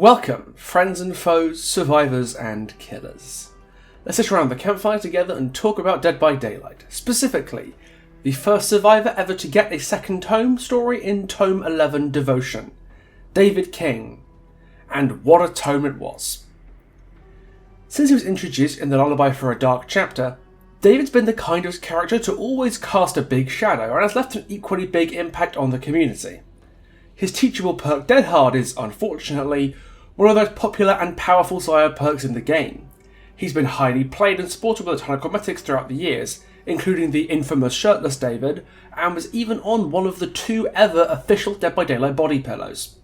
Welcome, friends and foes, survivors and killers. Let's sit around the campfire together and talk about Dead by Daylight, specifically, the first survivor ever to get a second tome story in Tome 11 Devotion, David King. And what a tome it was. Since he was introduced in the Lullaby for a Dark Chapter, David's been the kind of character to always cast a big shadow and has left an equally big impact on the community. His teachable perk Dead Hard is, unfortunately, one of those popular and powerful side perks in the game. He's been highly played and supported with a ton of cosmetics throughout the years, including the infamous Shirtless David, and was even on one of the 2 ever official Dead by Daylight body pillows.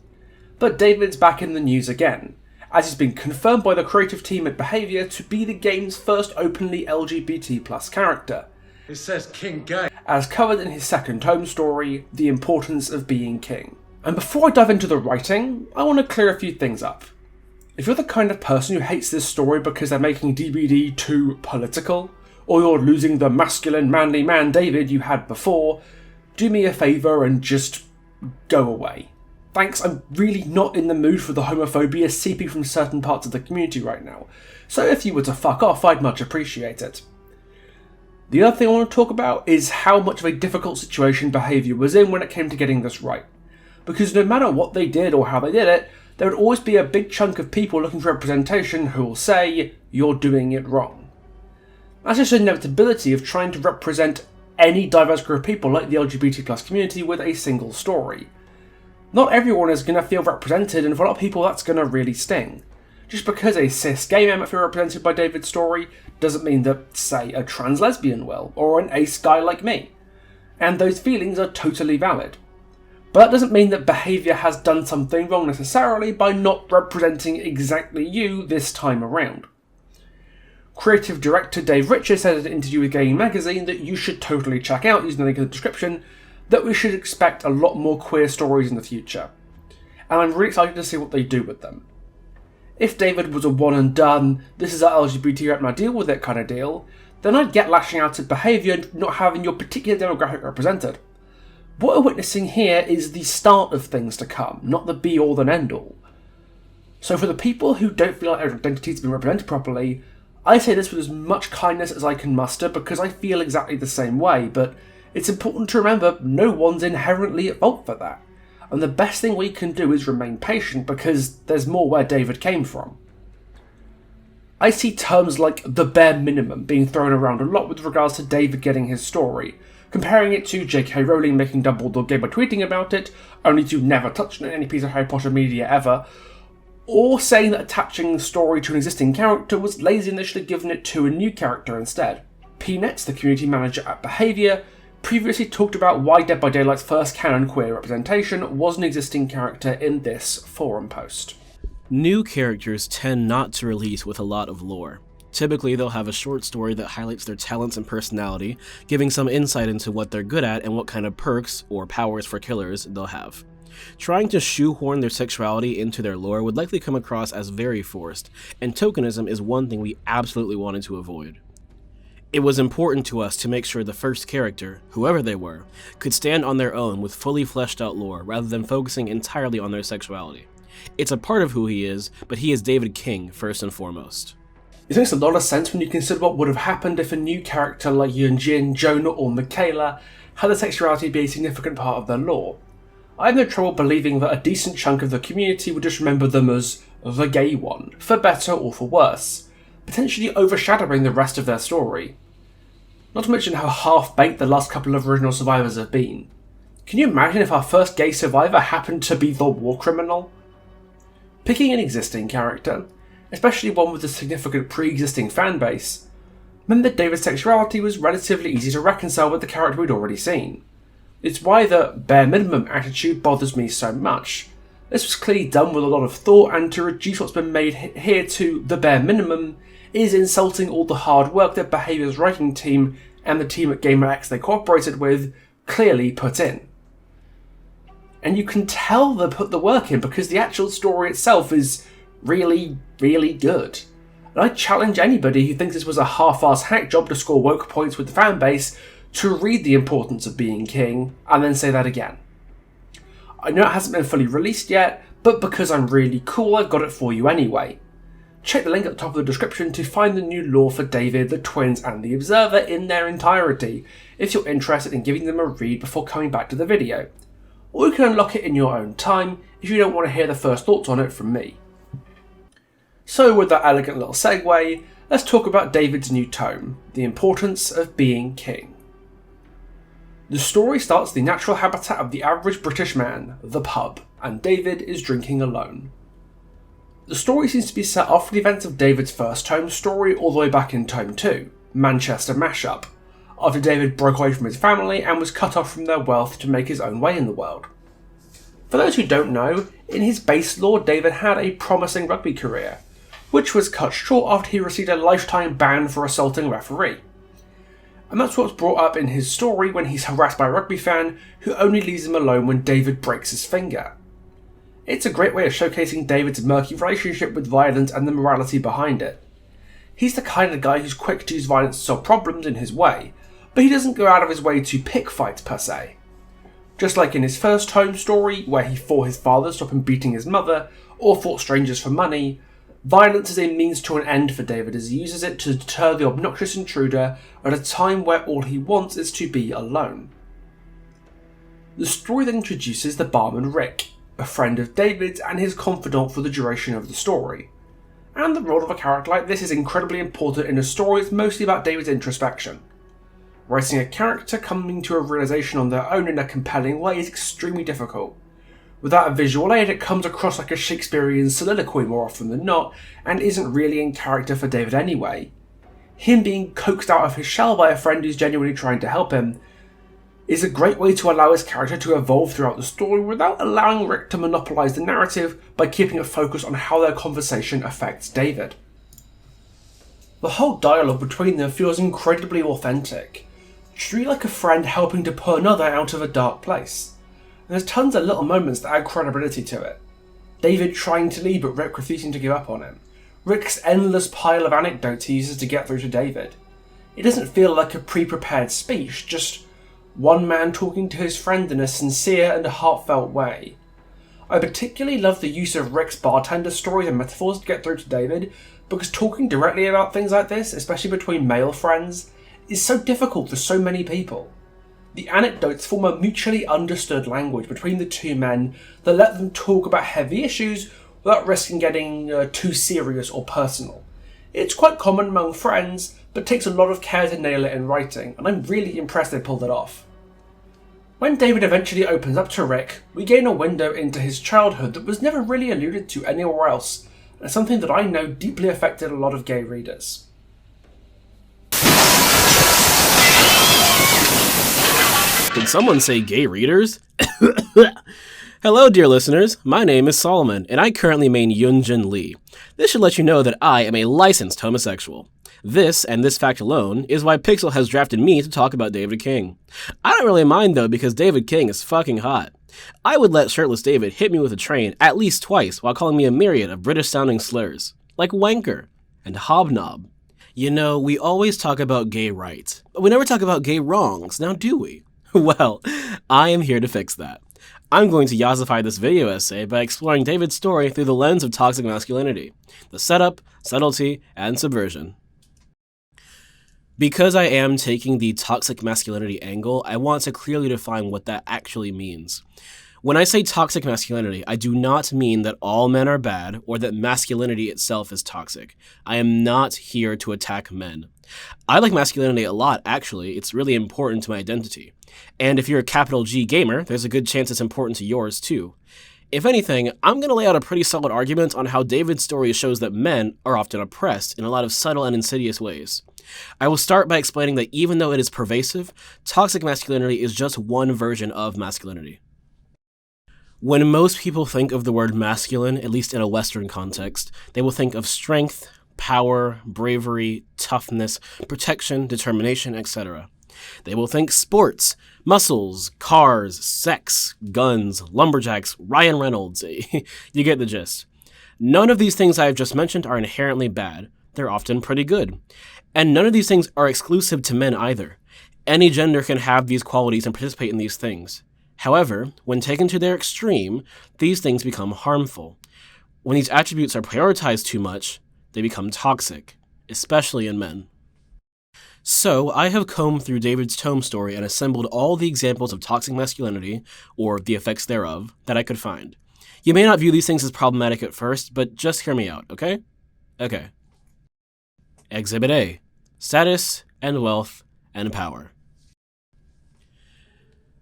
But David's back in the news again, as he's been confirmed by the creative team at Behaviour to be the game's first openly LGBT+ character. It says King Gay. As covered in his second tome story, The Importance of Being King. And before I dive into the writing, I want to clear a few things up. If you're the kind of person who hates this story because they're making DBD too political, or you're losing the masculine, manly man David you had before, do me a favour and just go away. Thanks, I'm really not in the mood for the homophobia seeping from certain parts of the community right now, so if you were to fuck off, I'd much appreciate it. The other thing I want to talk about is how much of a difficult situation Behaviour was in when it came to getting this right. Because no matter what they did or how they did it, there would always be a big chunk of people looking for representation who will say, you're doing it wrong. That's just an inevitability of trying to represent any diverse group of people like the LGBT+ community with a single story. Not everyone is going to feel represented, and for a lot of people that's going to really sting. Just because a cis gay man might feel represented by David's story doesn't mean that, say, a trans lesbian will, or an ace guy like me. And those feelings are totally valid. But that doesn't mean that Behaviour has done something wrong necessarily by not representing exactly you this time around. Creative director Dave Richards said in an interview with Gaming Magazine that you should totally check out, using the link in the description, that we should expect a lot more queer stories in the future. And I'm really excited to see what they do with them. If David was a one and done, this is our LGBT rep now deal with it kind of deal, then I'd get lashing out at Behaviour and not having your particular demographic represented. What we're witnessing here is the start of things to come, not the be-all and end-all. So for the people who don't feel like their identities have been represented properly, I say this with as much kindness as I can muster because I feel exactly the same way, but it's important to remember no one's inherently at fault for that. And the best thing we can do is remain patient because there's more where David came from. I see terms like the bare minimum being thrown around a lot with regards to David getting his story, comparing it to J.K. Rowling making Dumbledore gay by tweeting about it, only to never touch on any piece of Harry Potter media ever, or saying that attaching the story to an existing character was lazy and they should have given it to a new character instead. Peanuts, the community manager at Behaviour, previously talked about why Dead by Daylight's first canon queer representation was an existing character in this forum post. New characters tend not to release with a lot of lore. Typically, they'll have a short story that highlights their talents and personality, giving some insight into what they're good at and what kind of perks, or powers for killers, they'll have. Trying to shoehorn their sexuality into their lore would likely come across as very forced, and tokenism is one thing we absolutely wanted to avoid. It was important to us to make sure the first character, whoever they were, could stand on their own with fully fleshed out lore rather than focusing entirely on their sexuality. It's a part of who he is, but he is David King first and foremost. It makes a lot of sense when you consider what would have happened if a new character like Yunjin, Jonah or Michaela had their sexuality be a significant part of their lore. I have no trouble believing that a decent chunk of the community would just remember them as the gay one, for better or for worse, potentially overshadowing the rest of their story. Not to mention how half-baked the last couple of original survivors have been. Can you imagine if our first gay survivor happened to be the war criminal? Picking an existing character, especially one with a significant pre-existing fanbase, meant that David's sexuality was relatively easy to reconcile with the character we'd already seen. It's why the bare minimum attitude bothers me so much. This was clearly done with a lot of thought, and to reduce what's been made here to the bare minimum is insulting all the hard work that Behaviour's writing team and the team at GamerX they cooperated with clearly put in. And you can tell they put the work in because the actual story itself is really, really good. And I challenge anybody who thinks this was a half-ass hack job to score woke points with the fanbase to read The Importance of Being King and then say that again. I know it hasn't been fully released yet, but because I'm really cool, I've got it for you anyway. Check the link at the top of the description to find the new lore for David, the Twins and the Observer in their entirety, if you're interested in giving them a read before coming back to the video. Or you can unlock it in your own time if you don't want to hear the first thoughts on it from me. So with that elegant little segue, let's talk about David's new tome, The Importance of Being King. The story starts the natural habitat of the average British man, the pub, and David is drinking alone. The story seems to be set after the events of David's first tome story all the way back in Tome 2, Manchester Mashup, after David broke away from his family and was cut off from their wealth to make his own way in the world. For those who don't know, in his base lore David had a promising rugby career, which was cut short after he received a lifetime ban for assaulting a referee. And that's what's brought up in his story when he's harassed by a rugby fan who only leaves him alone when David breaks his finger. It's a great way of showcasing David's murky relationship with violence and the morality behind it. He's the kind of guy who's quick to use violence to solve problems in his way, but he doesn't go out of his way to pick fights per se. Just like in his first home story, where he fought his father to stop him beating his mother, or fought strangers for money, violence is a means to an end for David as he uses it to deter the obnoxious intruder at a time where all he wants is to be alone. The story then introduces the barman Rick, a friend of David's and his confidant for the duration of the story. And the role of a character like this is incredibly important in a story that's mostly about David's introspection. Writing a character coming to a realization on their own in a compelling way is extremely difficult. Without a visual aid, it comes across like a Shakespearean soliloquy more often than not, and isn't really in character for David anyway. Him being coaxed out of his shell by a friend who's genuinely trying to help him is a great way to allow his character to evolve throughout the story without allowing Rick to monopolise the narrative by keeping it focused on how their conversation affects David. The whole dialogue between them feels incredibly authentic, truly like a friend helping to pull another out of a dark place. And there's tons of little moments that add credibility to it. David trying to leave but Rick refusing to give up on him. Rick's endless pile of anecdotes he uses to get through to David. It doesn't feel like a pre-prepared speech, just one man talking to his friend in a sincere and heartfelt way. I particularly love the use of Rick's bartender stories and metaphors to get through to David, because talking directly about things like this, especially between male friends, is so difficult for so many people. The anecdotes form a mutually understood language between the two men that let them talk about heavy issues without risking getting too serious or personal. It's quite common among friends, but takes a lot of care to nail it in writing, and I'm really impressed they pulled it off. When David eventually opens up to Rick, we gain a window into his childhood that was never really alluded to anywhere else, and something that I know deeply affected a lot of gay readers. Did someone say gay readers? Hello, dear listeners. My name is Solomon, and I currently main Yunjin Lee. This should let you know that I am a licensed homosexual. This, and this fact alone, is why Pixel has drafted me to talk about David King. I don't really mind though, because David King is fucking hot. I would let shirtless David hit me with a train at least twice while calling me a myriad of British-sounding slurs, like wanker and hobnob. You know, we always talk about gay rights, but we never talk about gay wrongs, now do we? Well, I am here to fix that. I'm going to yassify this video essay by exploring David's story through the lens of toxic masculinity, the setup, subtlety, and subversion. Because I am taking the toxic masculinity angle, I want to clearly define what that actually means. When I say toxic masculinity, I do not mean that all men are bad or that masculinity itself is toxic. I am not here to attack men. I like masculinity a lot, actually. It's really important to my identity. And if you're a capital G gamer, there's a good chance it's important to yours too. If anything, I'm going to lay out a pretty solid argument on how David's story shows that men are often oppressed in a lot of subtle and insidious ways. I will start by explaining that even though it is pervasive, toxic masculinity is just one version of masculinity. When most people think of the word masculine, at least in a Western context, they will think of strength, power, bravery, toughness, protection, determination, etc. They will think sports, muscles, cars, sex, guns, lumberjacks, Ryan Reynolds. You get the gist. None of these things I have just mentioned are inherently bad. They're often pretty good. And none of these things are exclusive to men either. Any gender can have these qualities and participate in these things. However, when taken to their extreme, these things become harmful. When these attributes are prioritized too much, they become toxic, especially in men. So, I have combed through David's tome story and assembled all the examples of toxic masculinity, or the effects thereof, that I could find. You may not view these things as problematic at first, but just hear me out, okay? Okay. Exhibit A. Status and wealth and power.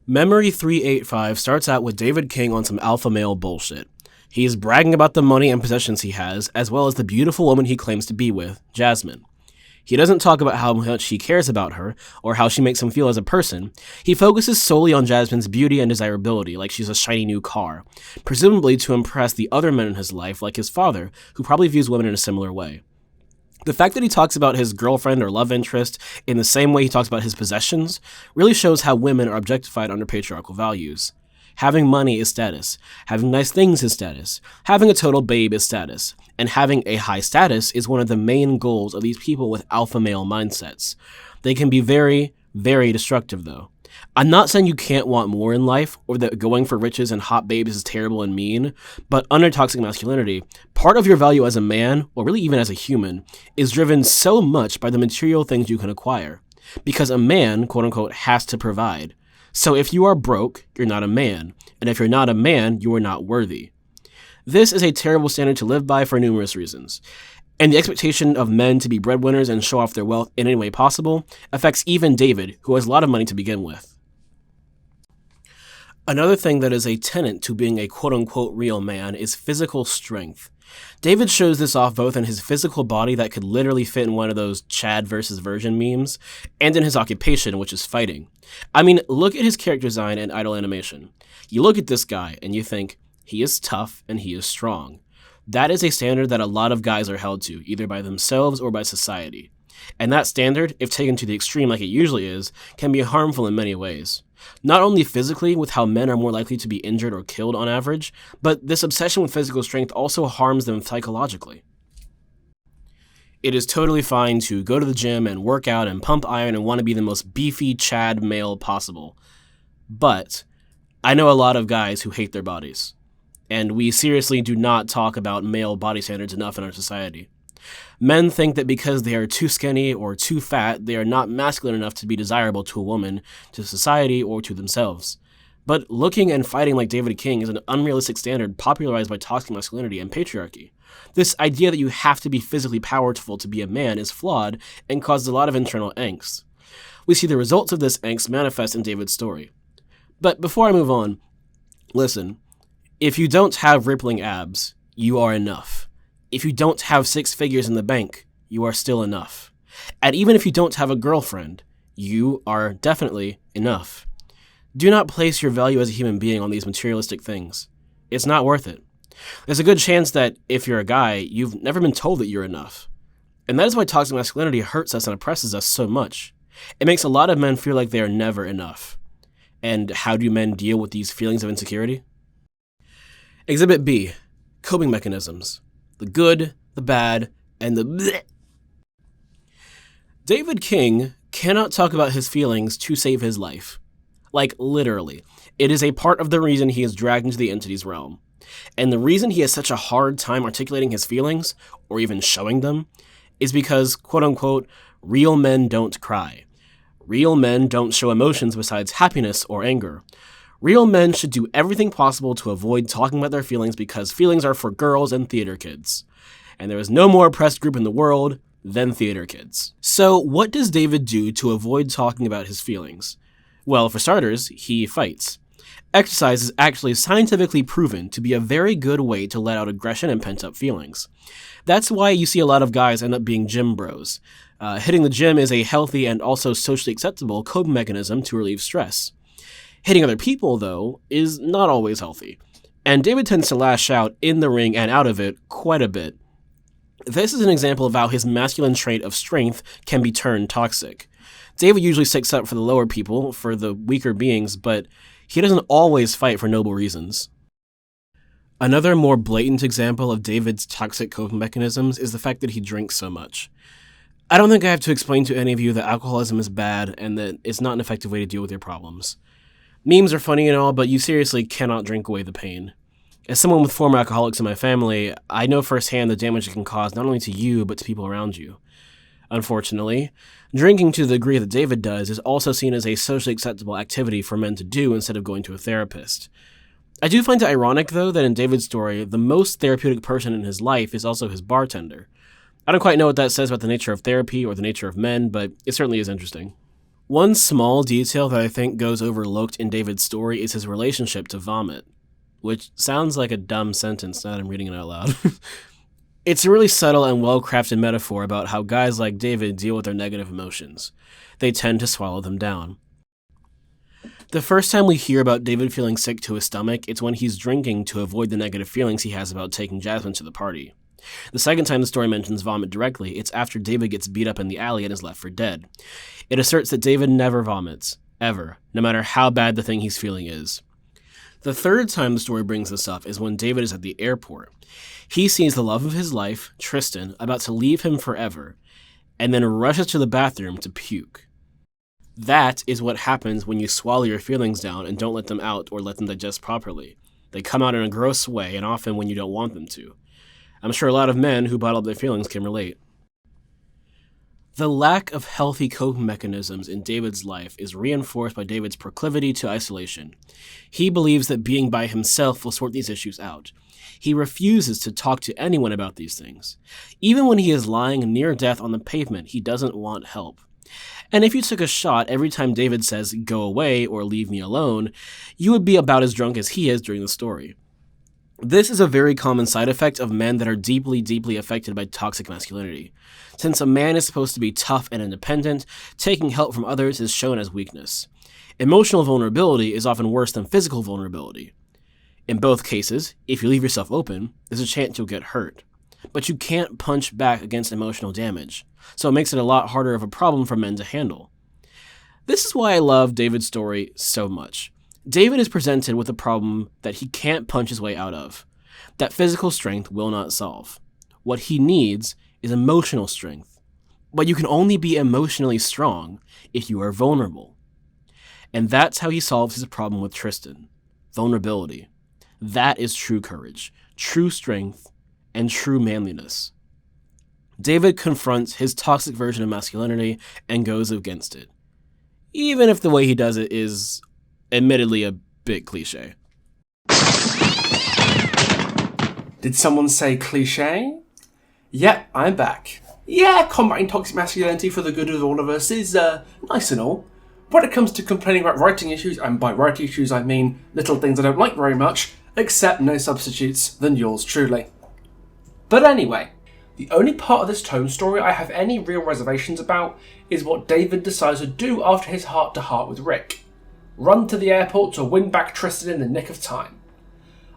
Memory 385 starts out with David King on some alpha male bullshit. He is bragging about the money and possessions he has, as well as the beautiful woman he claims to be with, Jasmine. He doesn't talk about how much he cares about her, or how she makes him feel as a person. He focuses solely on Jasmine's beauty and desirability, like she's a shiny new car, presumably to impress the other men in his life, like his father, who probably views women in a similar way. The fact that he talks about his girlfriend or love interest in the same way he talks about his possessions really shows how women are objectified under patriarchal values. Having money is status, having nice things is status, having a total babe is status, and having a high status is one of the main goals of these people with alpha male mindsets. They can be very, very destructive though. I'm not saying you can't want more in life, or that going for riches and hot babes is terrible and mean, but under toxic masculinity, part of your value as a man, or really even as a human, is driven so much by the material things you can acquire. Because a man, quote unquote, has to provide. So if you are broke, you're not a man, and if you're not a man, you are not worthy. This is a terrible standard to live by for numerous reasons. And the expectation of men to be breadwinners and show off their wealth in any way possible affects even David, who has a lot of money to begin with. Another thing that is a tenet to being a quote-unquote real man is physical strength. David shows this off both in his physical body that could literally fit in one of those Chad versus Virgin memes, and in his occupation, which is fighting. I mean, look at his character design and idle animation. You look at this guy and you think, he is tough and he is strong. That is a standard that a lot of guys are held to, either by themselves or by society. And that standard, if taken to the extreme like it usually is, can be harmful in many ways. Not only physically, with how men are more likely to be injured or killed on average, but this obsession with physical strength also harms them psychologically. It is totally fine to go to the gym and work out and pump iron and want to be the most beefy Chad male possible. But I know a lot of guys who hate their bodies. And we seriously do not talk about male body standards enough in our society. Men think that because they are too skinny or too fat, they are not masculine enough to be desirable to a woman, to society, or to themselves. But looking and fighting like David King is an unrealistic standard popularized by toxic masculinity and patriarchy. This idea that you have to be physically powerful to be a man is flawed and causes a lot of internal angst. We see the results of this angst manifest in David's story. But before I move on, listen, if you don't have rippling abs, you are enough. If you don't have 6 figures in the bank, you are still enough. And even if you don't have a girlfriend, you are definitely enough. Do not place your value as a human being on these materialistic things. It's not worth it. There's a good chance that if you're a guy, you've never been told that you're enough. And that is why toxic masculinity hurts us and oppresses us so much. It makes a lot of men feel like they are never enough. And how do men deal with these feelings of insecurity? Exhibit B, coping mechanisms. The good, the bad, and the bleh. David King cannot talk about his feelings to save his life. Like, literally. It is a part of the reason he is dragged into the entity's realm. And the reason he has such a hard time articulating his feelings, or even showing them, is because, quote-unquote, real men don't cry. Real men don't show emotions besides happiness or anger. Real men should do everything possible to avoid talking about their feelings because feelings are for girls and theater kids. And there is no more oppressed group in the world than theater kids. So what does David do to avoid talking about his feelings? Well, for starters, he fights. Exercise is actually scientifically proven to be a very good way to let out aggression and pent-up feelings. That's why you see a lot of guys end up being gym bros. Hitting the gym is a healthy and also socially acceptable coping mechanism to relieve stress. Hitting other people, though, is not always healthy, and David tends to lash out in the ring and out of it quite a bit. This is an example of how his masculine trait of strength can be turned toxic. David usually sticks up for the lower people, for the weaker beings, but he doesn't always fight for noble reasons. Another more blatant example of David's toxic coping mechanisms is the fact that he drinks so much. I don't think I have to explain to any of you that alcoholism is bad and that it's not an effective way to deal with your problems. Memes are funny and all, but you seriously cannot drink away the pain. As someone with former alcoholics in my family, I know firsthand the damage it can cause not only to you, but to people around you. Unfortunately, drinking to the degree that David does is also seen as a socially acceptable activity for men to do instead of going to a therapist. I do find it ironic, though, that in David's story, the most therapeutic person in his life is also his bartender. I don't quite know what that says about the nature of therapy or the nature of men, but it certainly is interesting. One small detail that I think goes overlooked in David's story is his relationship to vomit, which sounds like a dumb sentence now that I'm reading it out loud. It's a really subtle and well-crafted metaphor about how guys like David deal with their negative emotions. They tend to swallow them down. The first time we hear about David feeling sick to his stomach, it's when he's drinking to avoid the negative feelings he has about taking Jasmine to the party. The second time the story mentions vomit directly, it's after David gets beat up in the alley and is left for dead. It asserts that David never vomits, ever, no matter how bad the thing he's feeling is. The third time the story brings this up is when David is at the airport. He sees the love of his life, Tristan, about to leave him forever, and then rushes to the bathroom to puke. That is what happens when you swallow your feelings down and don't let them out or let them digest properly. They come out in a gross way, and often when you don't want them to. I'm sure a lot of men who bottle up their feelings can relate. The lack of healthy coping mechanisms in David's life is reinforced by David's proclivity to isolation. He believes that being by himself will sort these issues out. He refuses to talk to anyone about these things. Even when he is lying near death on the pavement, he doesn't want help. And if you took a shot every time David says, "Go away" or "Leave me alone," you would be about as drunk as he is during the story. This is a very common side effect of men that are deeply, deeply affected by toxic masculinity. Since a man is supposed to be tough and independent, taking help from others is shown as weakness. Emotional vulnerability is often worse than physical vulnerability. In both cases, if you leave yourself open, there's a chance you'll get hurt. But you can't punch back against emotional damage, so it makes it a lot harder of a problem for men to handle. This is why I love David's story so much. David is presented with a problem that he can't punch his way out of, that physical strength will not solve. What he needs is emotional strength, but you can only be emotionally strong if you are vulnerable. And that's how he solves his problem with Tristan. Vulnerability. That is true courage, true strength, and true manliness. David confronts his toxic version of masculinity and goes against it, even if the way he does it is admittedly a bit cliche. Did someone say cliche? Yep, I'm back. Yeah, combating toxic masculinity for the good of all of us is nice and all. When it comes to complaining about writing issues, and by writing issues I mean little things I don't like very much, except no substitutes than yours truly. But anyway, the only part of this tone story I have any real reservations about is what David decides to do after his heart-to-heart with Rick. Run to the airport to win back Tristan in the nick of time.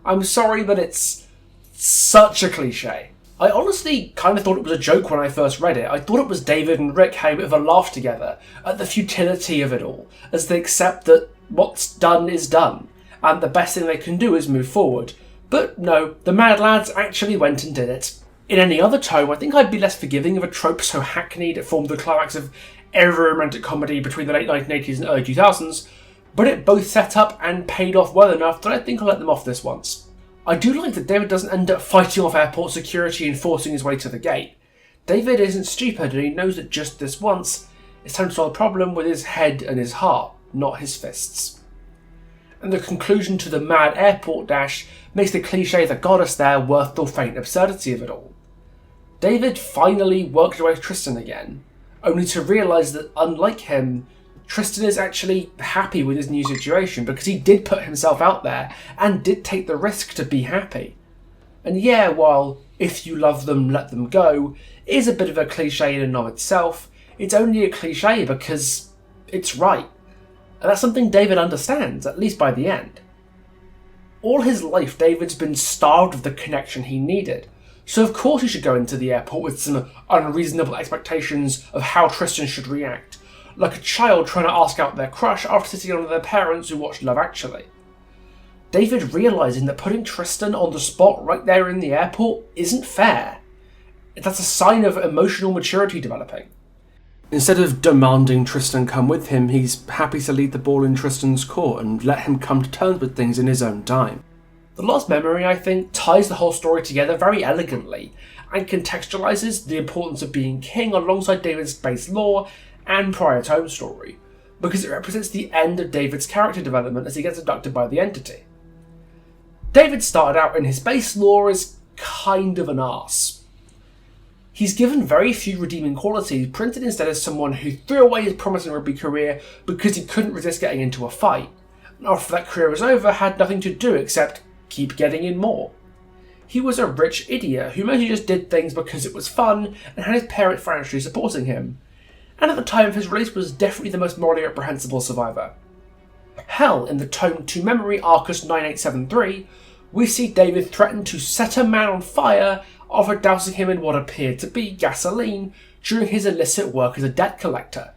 I'm sorry, but it's such a cliche. I honestly kind of thought it was a joke when I first read it. I thought it was David and Rick having a bit of a laugh together at the futility of it all, as they accept that what's done is done, and the best thing they can do is move forward. But no, the mad lads actually went and did it. In any other tone, I think I'd be less forgiving of a trope so hackneyed it formed the climax of every romantic comedy between the late 1980s and early 2000s, but it both set up and paid off well enough that I think I'll let them off this once. I do like that David doesn't end up fighting off airport security and forcing his way to the gate. David isn't stupid and he knows that just this once, it's time to solve the problem with his head and his heart, not his fists. And the conclusion to the mad airport dash makes the cliche that got us there worth the faint absurdity of it all. David finally worked away with Tristan again, only to realise that unlike him, Tristan is actually happy with his new situation because he did put himself out there and did take the risk to be happy. And yeah, while "if you love them, let them go" is a bit of a cliche in and of itself, it's only a cliche because it's right. And that's something David understands, at least by the end. All his life, David's been starved of the connection he needed, so of course he should go into the airport with some unreasonable expectations of how Tristan should react, like a child trying to ask out their crush after sitting on their parents who watched Love Actually. David realising that putting Tristan on the spot right there in the airport isn't fair. That's a sign of emotional maturity developing. Instead of demanding Tristan come with him, he's happy to lead the ball in Tristan's court and let him come to terms with things in his own time. The Lost Memory, I think, ties the whole story together very elegantly and contextualises the importance of being king alongside David's base lore and prior tome story, because it represents the end of David's character development as he gets abducted by the entity. David started out in his base lore as kind of an arse. He's given very few redeeming qualities, printed instead as someone who threw away his promising rugby career because he couldn't resist getting into a fight, and after that career was over had nothing to do except keep getting in more. He was a rich idiot who mostly just did things because it was fun and had his parents financially supporting him, and at the time of his release was definitely the most morally reprehensible survivor. Hell, in the Tome 2 Memory Arcus 9873, we see David threaten to set a man on fire after dousing him in what appeared to be gasoline during his illicit work as a debt collector.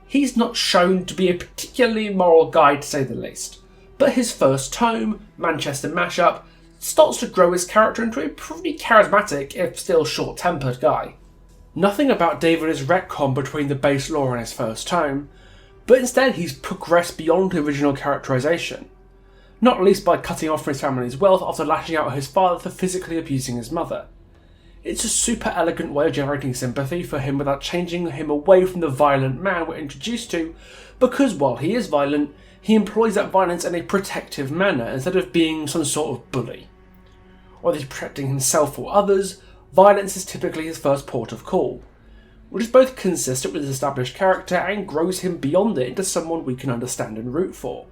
He's not shown to be a particularly moral guy, to say the least, but his first tome, Manchester Mashup, starts to grow his character into a pretty charismatic, if still short-tempered guy. Nothing about David is retconned between the base lore and his first tome, but instead he's progressed beyond the original characterisation, not least by cutting off from his family's wealth after lashing out at his father for physically abusing his mother. It's a super elegant way of generating sympathy for him without changing him away from the violent man we're introduced to, because while he is violent, he employs that violence in a protective manner instead of being some sort of bully. Whether he's protecting himself or others, violence is typically his first port of call, which is both consistent with his established character and grows him beyond it into someone we can understand and root for.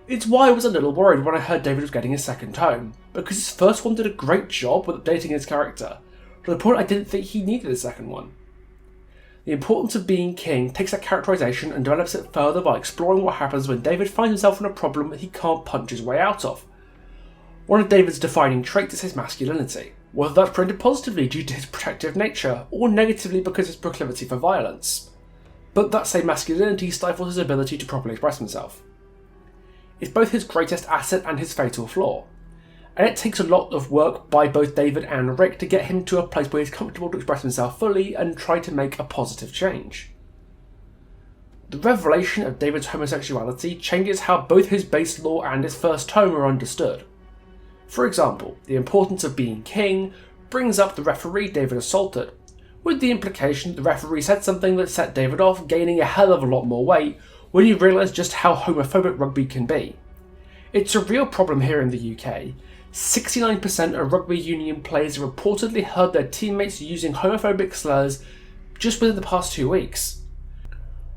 It's why I was a little worried when I heard David was getting his second tome, because his first one did a great job with updating his character, to the point I didn't think he needed a second one. The importance of being king takes that characterisation and develops it further by exploring what happens when David finds himself in a problem that he can't punch his way out of. One of David's defining traits is his masculinity, whether that's printed positively due to his protective nature, or negatively because of his proclivity for violence. But that same masculinity stifles his ability to properly express himself. It's both his greatest asset and his fatal flaw, and it takes a lot of work by both David and Rick to get him to a place where he's comfortable to express himself fully and try to make a positive change. The revelation of David's homosexuality changes how both his base lore and his first tome are understood. For example, the importance of being king brings up the referee David assaulted, with the implication that the referee said something that set David off, gaining a hell of a lot more weight when he realised just how homophobic rugby can be. It's a real problem here in the UK. 69% of rugby union players have reportedly heard their teammates using homophobic slurs just within the past 2 weeks,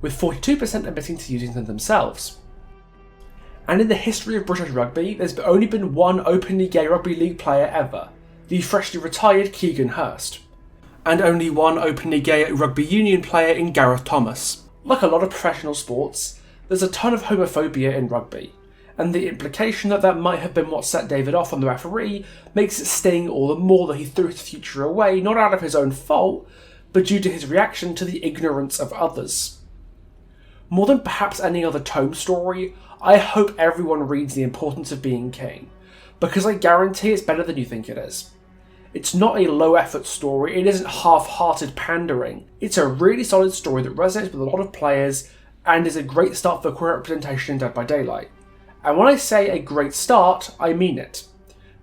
with 42% admitting to using them themselves. And in the history of British rugby, there's only been one openly gay rugby league player ever, the freshly retired Keegan Hurst, and only one openly gay rugby union player in Gareth Thomas. Like a lot of professional sports, there's a ton of homophobia in rugby, and the implication that that might have been what set David off on the referee makes it sting all the more that he threw his future away, not out of his own fault, but due to his reaction to the ignorance of others. More than perhaps any other tome story, I hope everyone reads The Importance of Being King, because I guarantee it's better than you think it is. It's not a low-effort story, it isn't half-hearted pandering. It's a really solid story that resonates with a lot of players and is a great start for queer representation in Dead by Daylight. And when I say a great start, I mean it.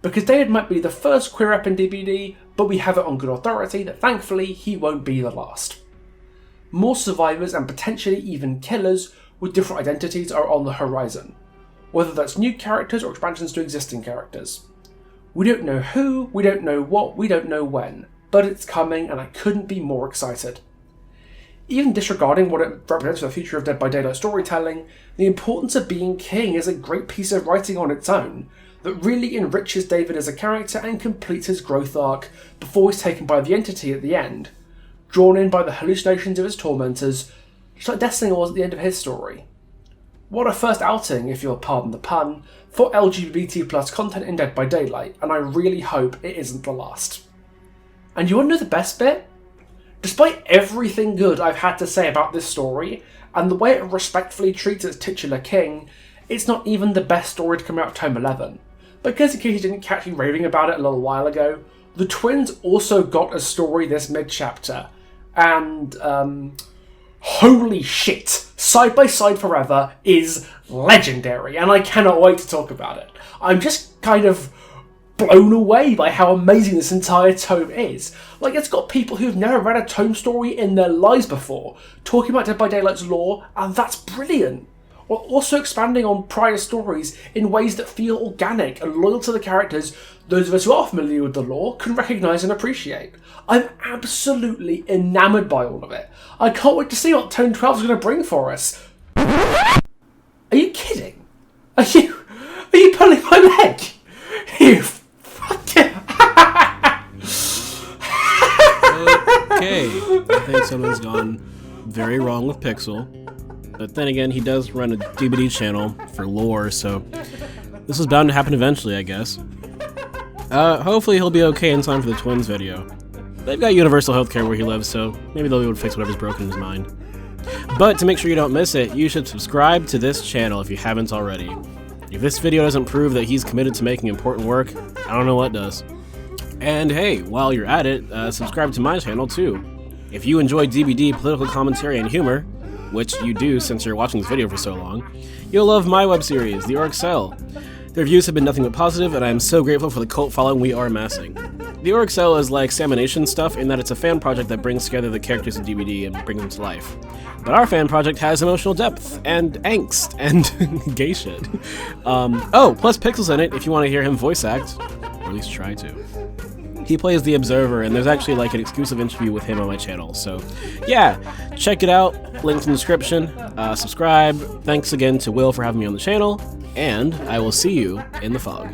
Because David might be the first queer rep in DBD, but we have it on good authority that thankfully he won't be the last. More survivors and potentially even killers with different identities are on the horizon, whether that's new characters or expansions to existing characters. We don't know who, we don't know what, we don't know when, but it's coming and I couldn't be more excited. Even disregarding what it represents for the future of Dead by Daylight storytelling, The Importance of Being King is a great piece of writing on its own that really enriches David as a character and completes his growth arc before he's taken by the entity at the end, drawn in by the hallucinations of his tormentors, just like Destiny was at the end of his story. What a first outing, if you'll pardon the pun, for LGBT plus content in Dead by Daylight, and I really hope it isn't the last. And you want to know the best bit? Despite everything good I've had to say about this story, and the way it respectfully treats its titular king, it's not even the best story to come out of Tome 11. Because in case you didn't catch me raving about it a little while ago, the twins also got a story this mid-chapter, and Holy shit! Side by Side Forever is legendary, and I cannot wait to talk about it. I'm just kind of blown away by how amazing this entire tome is. Like, it's got people who've never read a tome story in their lives before talking about Dead by Daylight's lore, and that's brilliant. While also expanding on prior stories in ways that feel organic and loyal to the characters those of us who are familiar with the lore can recognise and appreciate. I'm absolutely enamoured by all of it. I can't wait to see what Tome 12 is going to bring for us. Are you kidding? Are you pulling my leg? You fucking... Okay, I think something's gone very wrong with Pixel. But then again, he does run a DVD channel for lore, so this is bound to happen eventually, I guess. Hopefully he'll be okay in time for the twins video. They've got universal healthcare where he lives, so maybe they'll be able to fix whatever's broken in his mind. But to make sure you don't miss it, you should subscribe to this channel if you haven't already. If this video doesn't prove that he's committed to making important work, I don't know what does. And hey, while you're at it, subscribe to my channel too. If you enjoy DBD political commentary and humor, which you do since you're watching this video for so long, you'll love my web series, The Orc Cell. The reviews have been nothing but positive, and I am so grateful for the cult following we are amassing. The Orc Cell is like Salmonation stuff in that it's a fan project that brings together the characters of DBD and brings them to life. But our fan project has emotional depth, and angst, and gay shit. Plus Pixel's in it if you want to hear him voice act, or at least try to. He plays the Observer, and there's actually like an exclusive interview with him on my channel, so yeah, check it out, link's in the description, subscribe, thanks again to Will for having me on the channel, and I will see you in the fog.